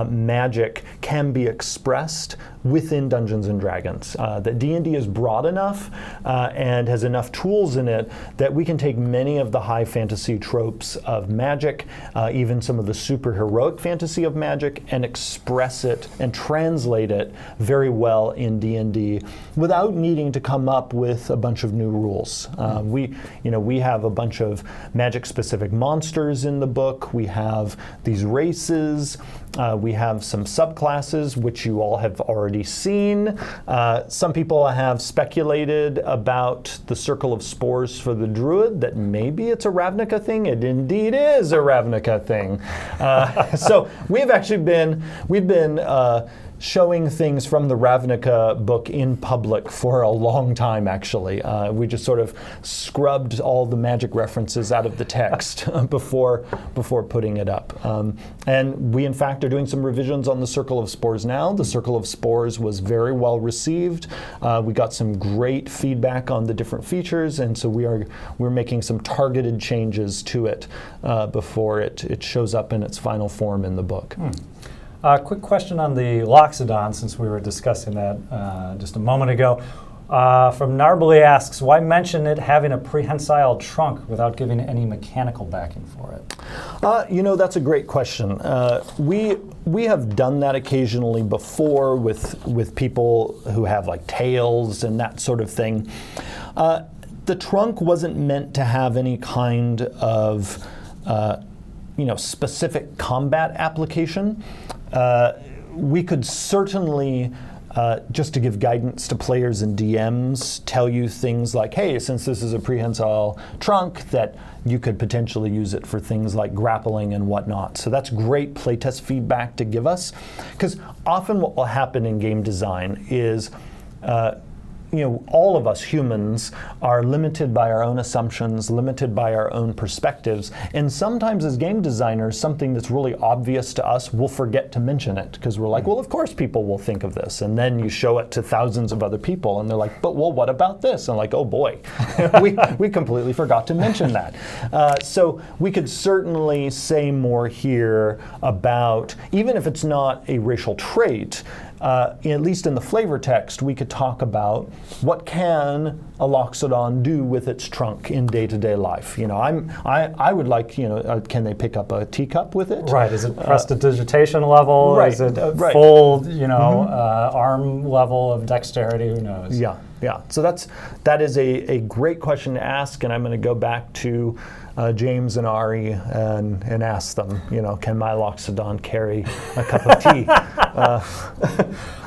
Speaker 2: magic can be expressed within Dungeons and Dragons. That D&D is broad enough and has enough tools in it that we can take many of the high fantasy tropes of magic, even some of the super heroic fantasy of magic, and express it and translate it very well in D&D without needing to come up with a bunch of new rules. We have a bunch of magic-specific monsters in the book. We have these races. We have some subclasses, which you all have already seen. Some people have speculated about the Circle of Spores for the Druid, that maybe it's a Ravnica thing. It indeed is a Ravnica thing. So we've been showing things from the Ravnica book in public for a long time, actually. We just sort of scrubbed all the magic references out of the text before putting it up. And we, in fact, are doing some revisions on the Circle of Spores now. The Circle of Spores was very well received. We got some great feedback on the different features, and so we're making some targeted changes to it before it shows up in its final form in the book.
Speaker 1: Quick question on the Loxodon, since we were discussing that just a moment ago. From Narbly asks, why mention it having a prehensile trunk without giving any mechanical backing for it?
Speaker 2: That's a great question. We have done that occasionally before with people who have like tails and that sort of thing. The trunk wasn't meant to have any kind of specific combat application. We could certainly, just to give guidance to players and DMs, tell you things like, hey, since this is a prehensile trunk, that you could potentially use it for things like grappling and whatnot. So that's great playtest feedback to give us, because often what will happen in game design is all of us humans are limited by our own assumptions, limited by our own perspectives, and sometimes as game designers, something that's really obvious to us, we'll forget to mention it, because we're like, well, of course people will think of this, and then you show it to thousands of other people, and they're like, but well, what about this? And like, oh boy, we completely forgot to mention that. So we could certainly say more here about, even if it's not a racial trait, at least in the flavor text, we could talk about what can a Loxodon do with its trunk in day-to-day life. I would like, can they pick up a teacup with it?
Speaker 1: Right. Is it prestidigitation level?
Speaker 2: Right.
Speaker 1: Is it a full, arm level of dexterity? Who knows?
Speaker 2: Yeah. So that is a great question to ask, and I'm going to go back to James and Ari and ask them, can my Loxodon carry a cup of tea?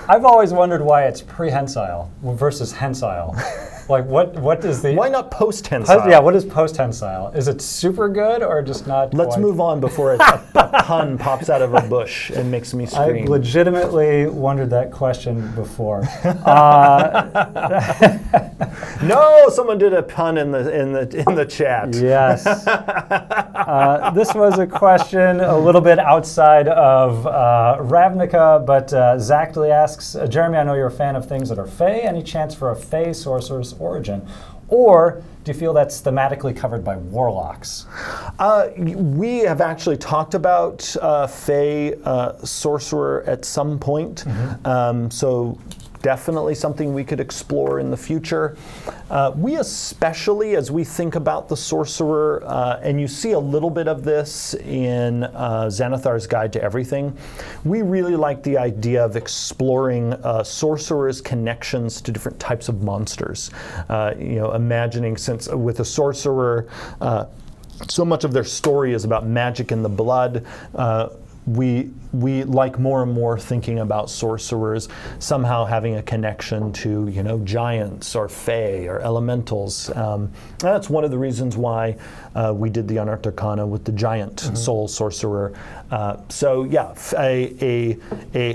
Speaker 1: I've always wondered why it's prehensile versus hensile. Like, what is the...
Speaker 2: Why not post-hensile?
Speaker 1: What is post-hensile? Is it super good or just not
Speaker 2: Let's
Speaker 1: quite?
Speaker 2: move on before a pun pops out of a bush and makes me scream.
Speaker 1: I legitimately wondered that question before.
Speaker 2: No, someone did a pun in the chat.
Speaker 1: Yes. This was a question a little bit outside of Ravnica, but Zachley asks, Jeremy, I know you're a fan of things that are Fae. Any chance for a Fae Sorcerer's origin? Or do you feel that's thematically covered by warlocks?
Speaker 2: We have actually talked about Fae Sorcerer at some point. So definitely something we could explore in the future. We especially, as we think about the Sorcerer, and you see a little bit of this in Xanathar's Guide to Everything, we really like the idea of exploring Sorcerer's connections to different types of monsters. Imagining, since with a Sorcerer, so much of their story is about magic in the blood, we like more and more thinking about sorcerers somehow having a connection to, giants or fae or elementals. That's one of the reasons why we did the Unearthed Arcana with the giant soul sorcerer. A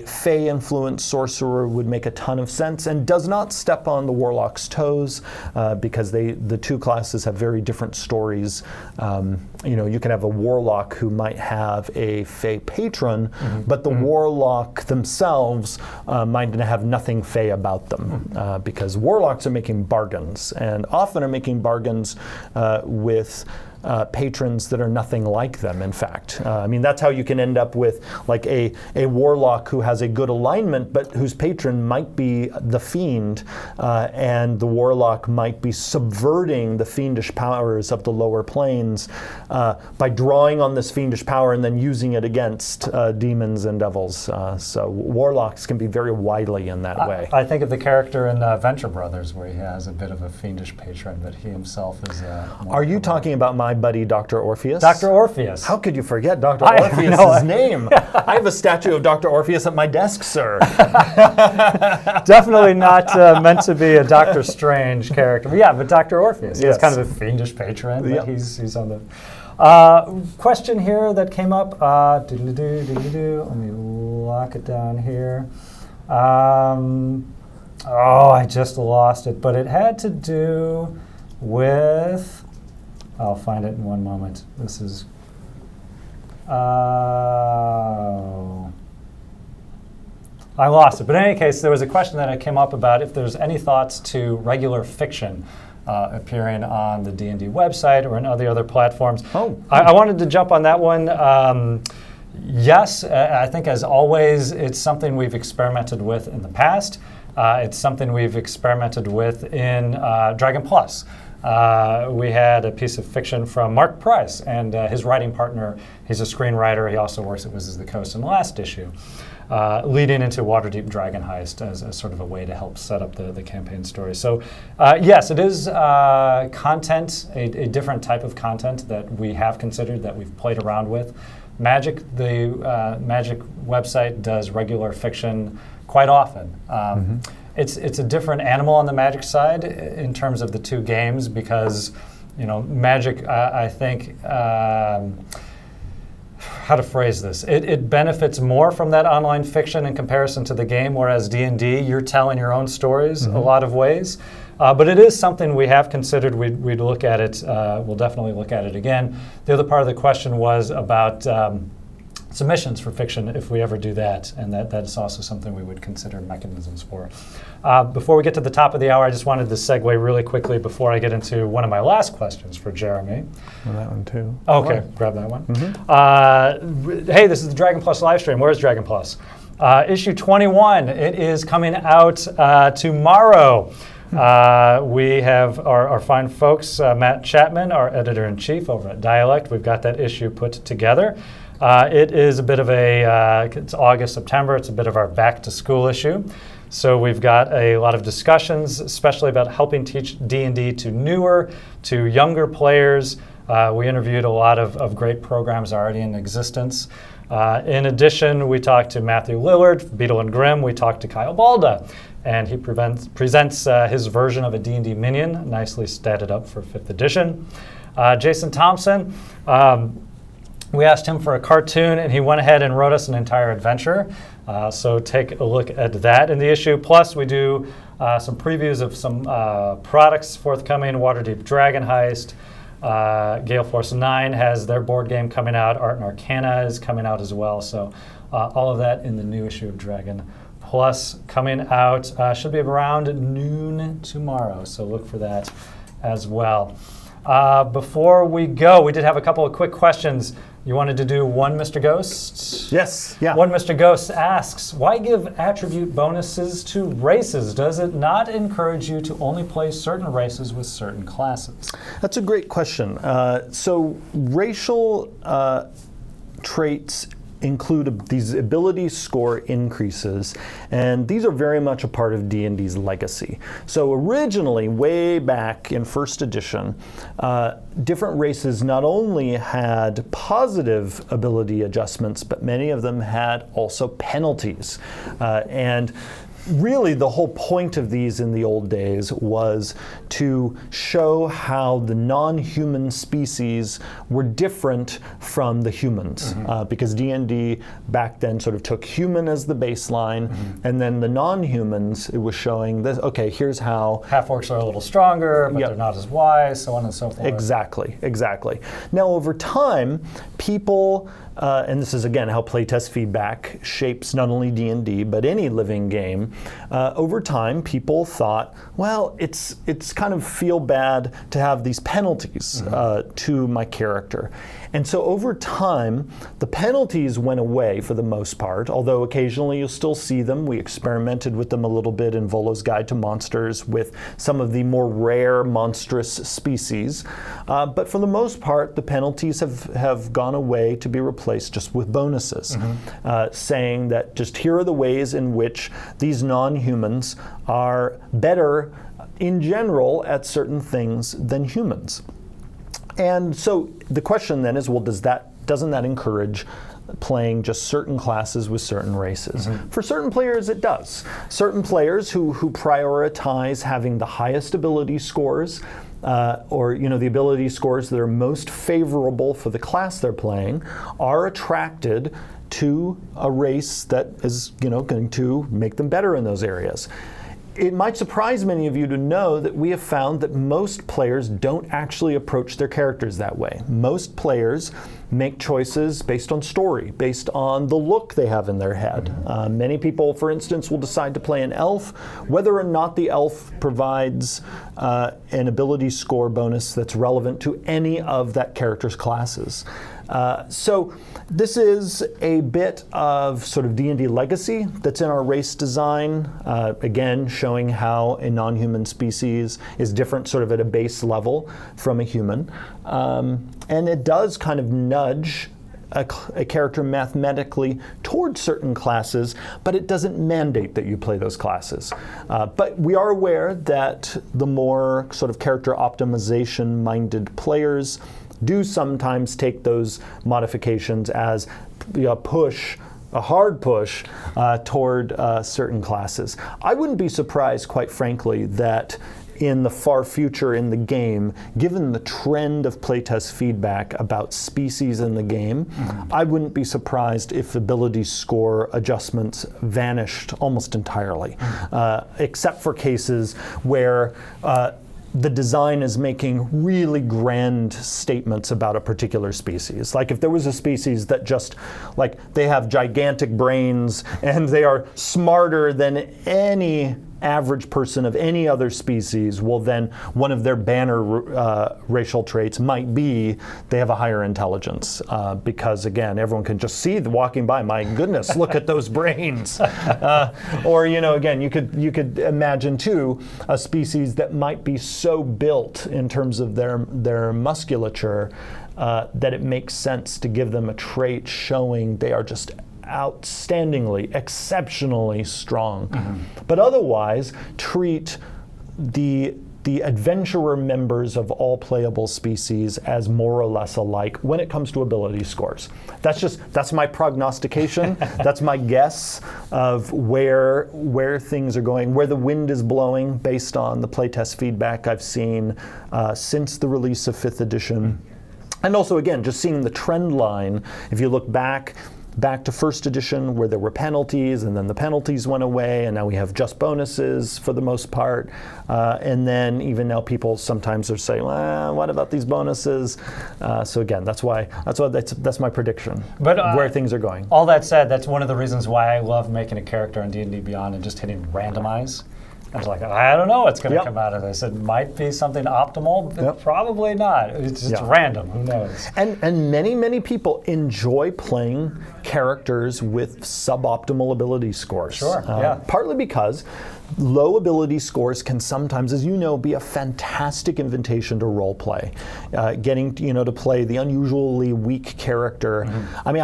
Speaker 2: fae-influenced sorcerer would make a ton of sense and does not step on the warlock's toes because the two classes have very different stories. You can have a warlock who might have a fae patron, but the warlock themselves might have nothing fae about them because warlocks are making bargains and often are making bargains with patrons that are nothing like them, in fact. I mean, that's how you can end up with like a warlock who has a good alignment, but whose patron might be the fiend, and the warlock might be subverting the fiendish powers of the lower planes by drawing on this fiendish power and then using it against demons and devils. So warlocks can be very wily in that way.
Speaker 1: I think of the character in Venture Brothers where he has a bit of a fiendish patron, but he himself is
Speaker 2: Are you talking about my buddy Dr. Orpheus?
Speaker 1: Dr. Orpheus.
Speaker 2: How could you forget Dr. Orpheus' name? I have a statue of Dr. Orpheus at my desk, sir.
Speaker 1: Definitely not meant to be a Doctor Strange character. But yeah, but Dr. Orpheus. Yes. He's kind of a fiendish patron, but he's on the... question here that came up. Let me lock it down here. I just lost it, but it had to do with... I'll find it in one moment. This is... I lost it. But in any case, there was a question that came up about if there's any thoughts to regular fiction appearing on the D&D website or on other platforms. I wanted to jump on that one. Yes, I think as always, it's something we've experimented with in the past. It's something we've experimented with in Dragon Plus. We had a piece of fiction from Mark Price and his writing partner. He's a screenwriter. He also works at Wizards of the Coast in the last issue, leading into Waterdeep Dragon Heist as sort of a way to help set up the campaign story. So yes, it is content, a different type of content that we have considered, that we've played around with. Magic, the Magic website does regular fiction quite often. It's a different animal on the Magic side in terms of the two games because, Magic, I think, how to phrase this, it benefits more from that online fiction in comparison to the game, whereas D&D, you're telling your own stories a lot of ways. But it is something we have considered. We'd look at it. We'll definitely look at it again. The other part of the question was about submissions for fiction, if we ever do that, and that is also something we would consider mechanisms for. Before we get to the top of the hour, I just wanted to segue really quickly before I get into one of my last questions for Jeremy.
Speaker 2: Well, that one too.
Speaker 1: Okay, grab that one. Hey, this is the Dragon Plus live stream. Where's Dragon Plus? Issue 21, it is coming out tomorrow. We have our fine folks, Matt Chapman, our editor-in-chief over at Dialect. We've got that issue put together. It is a bit of it's August, September. It's a bit of our back-to-school issue. So we've got a lot of discussions, especially about helping teach D&D to newer, to younger players. We interviewed a lot of great programs already in existence. In addition, we talked to Matthew Lillard, Beetle and Grimm. We talked to Kyle Balda, and he presents his version of a D&D minion, nicely statted up for 5th edition. Jason Thompson, we asked him for a cartoon, and he went ahead and wrote us an entire adventure. So take a look at that in the issue. Plus, we do some previews of some products forthcoming. Waterdeep Dragon Heist. Gale Force 9 has their board game coming out. Art and Arcana is coming out as well. So all of that in the new issue of Dragon Plus coming out. Should be around noon tomorrow. So look for that as well. Before we go, we did have a couple of quick questions. You wanted to do one, Mr. Ghost?
Speaker 2: Yes, yeah.
Speaker 1: One, Mr. Ghost asks, why give attribute bonuses to races? Does it not encourage you to only play certain races with certain classes?
Speaker 2: That's a great question. So racial traits include these ability score increases, and these are very much a part of D&D's legacy. So originally, way back in 1st edition, different races not only had positive ability adjustments, but many of them had also penalties. And really, the whole point of these in the old days was to show how the non-human species were different from the humans, because D&D back then sort of took human as the baseline, and then the non-humans, it was showing this, okay, here's how...
Speaker 1: Half-orcs are a little stronger, but they're not as wise, so on and so forth.
Speaker 2: Exactly. Now, over time, people and this is again how playtest feedback shapes not only D&D but any living game, over time people thought, well, it's kind of feel bad to have these penalties to my character. And so over time, the penalties went away for the most part, although occasionally you'll still see them. We experimented with them a little bit in Volo's Guide to Monsters with some of the more rare monstrous species. But for the most part, the penalties have gone away to be replaced just with bonuses, saying that just here are the ways in which these non-humans are better in general at certain things than humans. And so the question then is, well, doesn't that encourage playing just certain classes with certain races? For certain players, it does. Certain players who prioritize having the highest ability scores, or the ability scores that are most favorable for the class they're playing, are attracted to a race that is going to make them better in those areas. It might surprise many of you to know that we have found that most players don't actually approach their characters that way. Most players make choices based on story, based on the look they have in their head. Many people, for instance, will decide to play an elf, whether or not the elf provides an ability score bonus that's relevant to any of that character's classes. So this is a bit of sort of D&D Legacy that's in our race design, again showing how a non-human species is different sort of at a base level from a human. And it does kind of nudge a character mathematically towards certain classes, but it doesn't mandate that you play those classes. But we are aware that the more sort of character optimization-minded players do sometimes take those modifications as a hard push toward certain classes. I wouldn't be surprised, quite frankly, that in the far future in the game, given the trend of playtest feedback about species in the game, I wouldn't be surprised if ability score adjustments vanished almost entirely, except for cases where the design is making really grand statements about a particular species. Like if there was a species that just, like, they have gigantic brains and they are smarter than any average person of any other species, well then one of their banner racial traits might be they have a higher intelligence, because again, everyone can just see walking by, my goodness, look at those brains. Or again, you could imagine too a species that might be so built in terms of their musculature that it makes sense to give them a trait showing they are just outstandingly, exceptionally strong. But otherwise, treat the adventurer members of all playable species as more or less alike when it comes to ability scores. That's my prognostication. That's my guess of where things are going, where the wind is blowing based on the playtest feedback I've seen since the release of 5th edition. And also, again, just seeing the trend line. If you look back to 1st edition where there were penalties, and then the penalties went away, and now we have just bonuses for the most part. And then even now people sometimes are saying, well, what about these bonuses? So again, that's my prediction, but where things are going.
Speaker 1: All that said, that's one of the reasons why I love making a character on D&D Beyond and just hitting randomize. I was like, I don't know what's going to come out of this. It might be something optimal, but probably not. It's just random. Who knows?
Speaker 2: And many people enjoy playing characters with suboptimal ability scores.
Speaker 1: Sure.
Speaker 2: Partly because low ability scores can sometimes, as you know, be a fantastic invitation to role play. Getting to play the unusually weak character. I mean,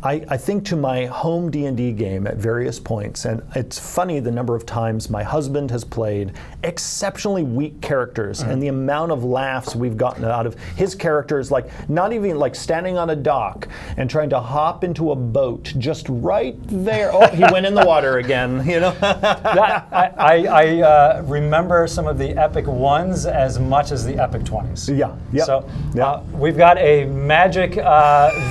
Speaker 2: I think to my home D&D game at various points, and it's funny the number of times my husband has played exceptionally weak characters, and the amount of laughs we've gotten out of his characters, like not even like standing on a dock and trying to hop into a boat just right there. Oh, he went in the water again,
Speaker 1: I remember some of the epic ones as much as the epic 20s. So we've got a magic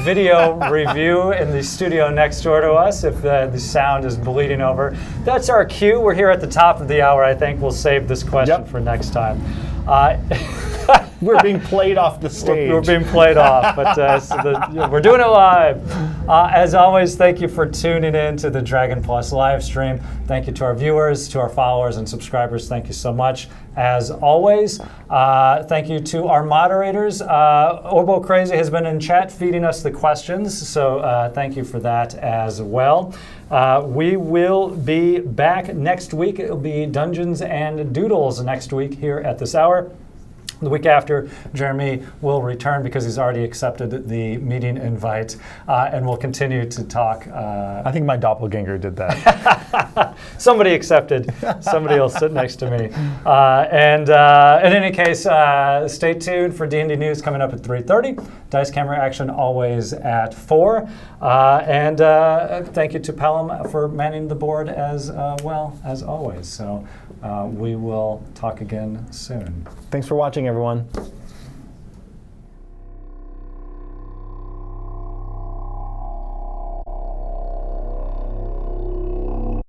Speaker 1: video review in the studio next door to us if the sound is bleeding over. That's our cue. We're here at the top of the hour. I think we'll save this question for next time.
Speaker 2: We're being played off the stage.
Speaker 1: We're being played off, but we're doing it live. As always, thank you for tuning in to the Dragon Plus live stream. Thank you to our viewers, to our followers and subscribers. Thank you so much. As always, thank you to our moderators. Orbo Crazy has been in chat feeding us the questions, so thank you for that as well. We will be back next week. It will be Dungeons and Doodles next week here at this hour. The week after, Jeremy will return because he's already accepted the meeting invite, and we'll continue to talk.
Speaker 2: I think my doppelganger did that.
Speaker 1: Somebody accepted. Somebody will sit next to me. And in any case, stay tuned for D&D News coming up at 3:30. Dice Camera Action always at 4. And thank you to Pelham for manning the board as well as always. So we will talk again soon.
Speaker 2: Thanks for watching, everyone.